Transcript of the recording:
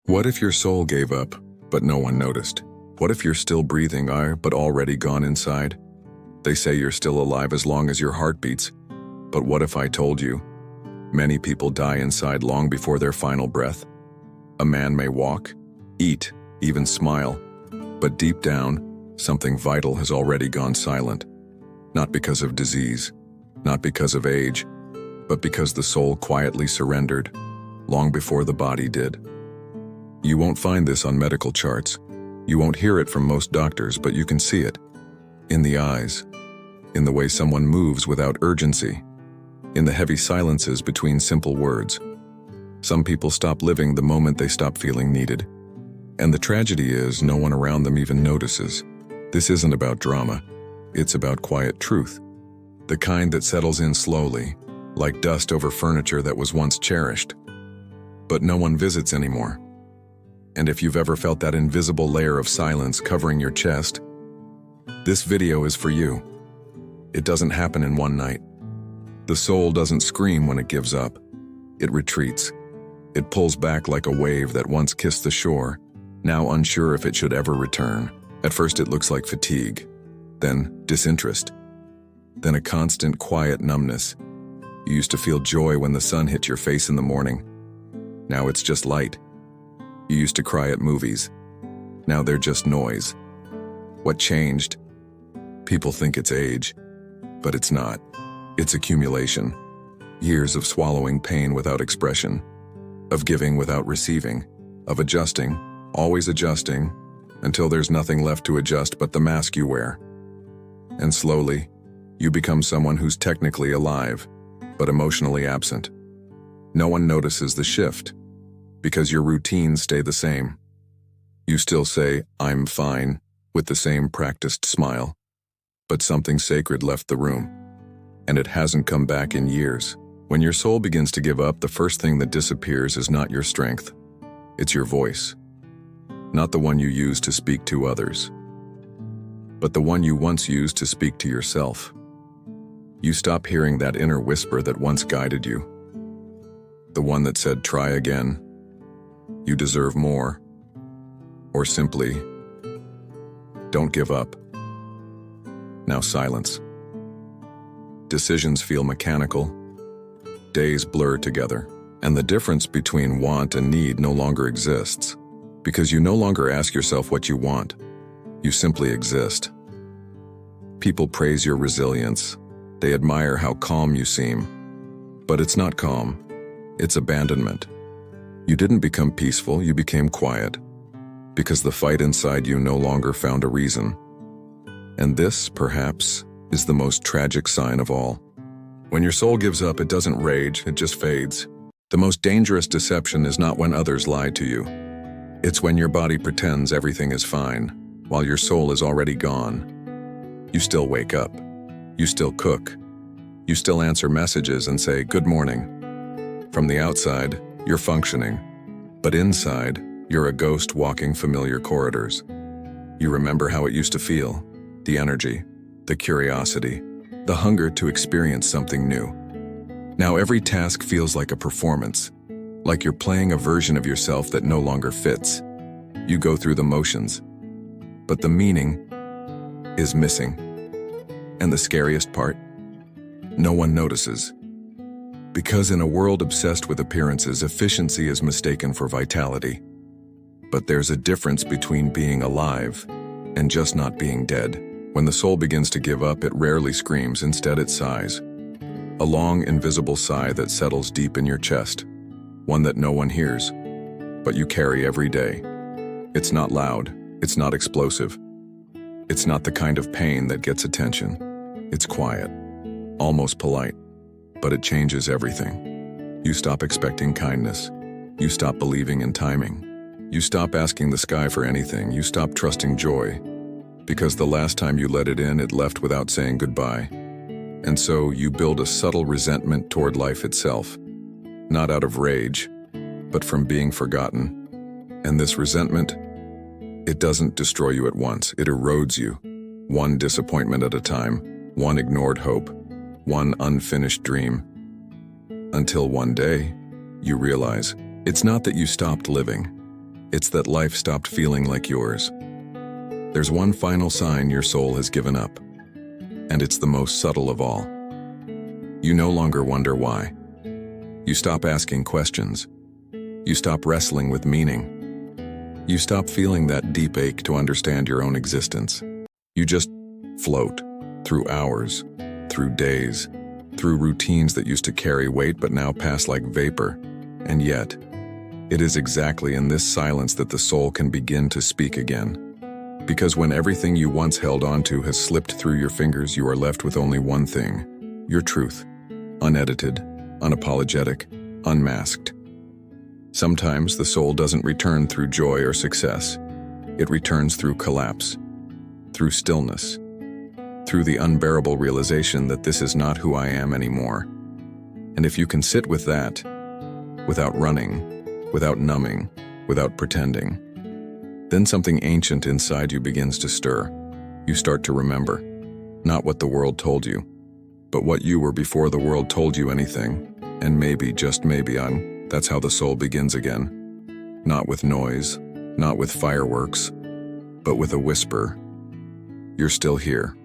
What if your soul gave up, but no one noticed? What if you're still breathing, but already gone inside? They say you're still alive as long as your heart beats. But what if I told you? Many people die inside long before their final breath. A man may walk, eat, even smile, but deep down, something vital has already gone silent. Not because of disease, not because of age, but because the soul quietly surrendered, long before the body did. You won't find this on medical charts. You won't hear it from most doctors, but you can see it. In the eyes, in the way someone moves without urgency, in the heavy silences between simple words. Some people stop living the moment they stop feeling needed. And the tragedy is, no one around them even notices. This isn't about drama. It's about quiet truth. The kind that settles in slowly, like dust over furniture that was once cherished. But no one visits anymore. And if you've ever felt that invisible layer of silence covering your chest, this video is for you. It doesn't happen in one night. The soul doesn't scream when it gives up. It retreats. It pulls back like a wave that once kissed the shore, now unsure if it should ever return. At first it looks like fatigue, then disinterest, then a constant quiet numbness. You used to feel joy when the sun hit your face in the morning. Now it's just light. You used to cry at movies. Now they're just noise. What changed? People think it's age, but it's not. It's accumulation. Years of swallowing pain without expression, of giving without receiving, of adjusting, always adjusting, until there's nothing left to adjust but the mask you wear. And slowly, you become someone who's technically alive, but emotionally absent. No one notices the shift, because your routines stay the same. You still say, "I'm fine," with the same practiced smile. But something sacred left the room, and it hasn't come back in years. When your soul begins to give up, the first thing that disappears is not your strength. It's your voice. Not the one you use to speak to others, but the one you once used to speak to yourself. You stop hearing that inner whisper that once guided you. The one that said, "Try again. You deserve more." Or simply, "Don't give up." Now silence. Decisions feel mechanical. Days blur together. And the difference between want and need no longer exists. Because you no longer ask yourself what you want. You simply exist. People praise your resilience. They admire how calm you seem. But it's not calm. It's abandonment. You didn't become peaceful, you became quiet. Because the fight inside you no longer found a reason. And this, perhaps, is the most tragic sign of all. When your soul gives up, it doesn't rage, it just fades. The most dangerous deception is not when others lie to you. It's when your body pretends everything is fine, while your soul is already gone. You still wake up. You still cook. You still answer messages and say, "Good morning." From the outside, you're functioning. But inside, you're a ghost walking familiar corridors. You remember how it used to feel. The energy, the curiosity, the hunger to experience something new. Now every task feels like a performance, like you're playing a version of yourself that no longer fits. You go through the motions, but the meaning is missing. And the scariest part? No one notices. Because in a world obsessed with appearances, efficiency is mistaken for vitality. But there's a difference between being alive and just not being dead. When the soul begins to give up, it rarely screams, instead it sighs. A long, invisible sigh that settles deep in your chest. One that no one hears, but you carry every day. It's not loud, it's not explosive. It's not the kind of pain that gets attention. It's quiet, almost polite, but it changes everything. You stop expecting kindness. You stop believing in timing. You stop asking the sky for anything. You stop trusting joy. Because the last time you let it in, it left without saying goodbye. And so you build a subtle resentment toward life itself. Not out of rage, but from being forgotten. And this resentment, it doesn't destroy you at once. It erodes you. One disappointment at a time. One ignored hope. One unfinished dream. Until one day, you realize, it's not that you stopped living. It's that life stopped feeling like yours. There's one final sign your soul has given up, and it's the most subtle of all. You no longer wonder why. You stop asking questions. You stop wrestling with meaning. You stop feeling that deep ache to understand your own existence. You just float through hours, through days, through routines that used to carry weight but now pass like vapor. And yet, it is exactly in this silence that the soul can begin to speak again. Because when everything you once held onto has slipped through your fingers, you are left with only one thing: your truth, unedited, unapologetic, unmasked. Sometimes the soul doesn't return through joy or success. It returns through collapse, through stillness, through the unbearable realization that this is not who I am anymore. And if you can sit with that, without running, without numbing, without pretending, then something ancient inside you begins to stir. You start to remember, not what the world told you, but what you were before the world told you anything. And maybe, just maybe, that's how the soul begins again. Not with noise, not with fireworks, but with a whisper. You're still here.